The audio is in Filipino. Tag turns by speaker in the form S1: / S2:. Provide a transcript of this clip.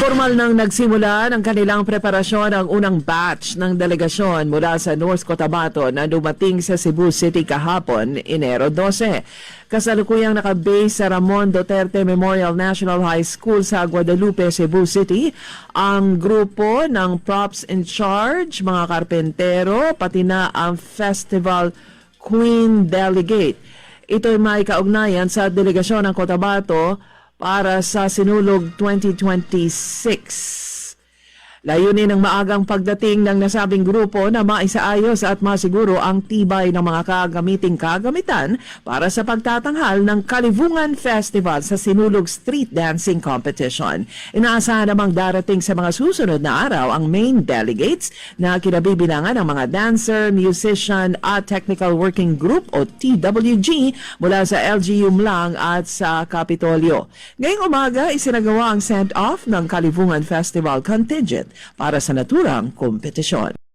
S1: Formal nang nagsimula ng kanilang preparasyon ang unang batch ng delegasyon mula sa North Cotabato na dumating sa Cebu City kahapon, Enero 12. Kasalukuyang nakabase sa Ramon Duterte Memorial National High School sa Guadalupe, Cebu City, ang grupo ng props in charge, mga karpentero, pati na ang Festival Queen Delegate. Ito'y may kaugnayan sa delegasyon ng Cotabato para sa Sinulog 2026. Layunin ng maagang pagdating ng nasabing grupo na maisaayos at masiguro ang tibay ng mga kagamitan para sa pagtatanghal ng Kalibungan Festival sa Sinulog Street Dancing Competition. Inaasahan namang darating sa mga susunod na araw ang main delegates na kinabibilangan ng mga dancer, musician at technical working group o TWG mula sa LGU Mlang at sa Kapitolyo. Ngayong umaga, isinagawa ang send-off ng Kalibungan Festival contingent para sa naturang kompetisyon.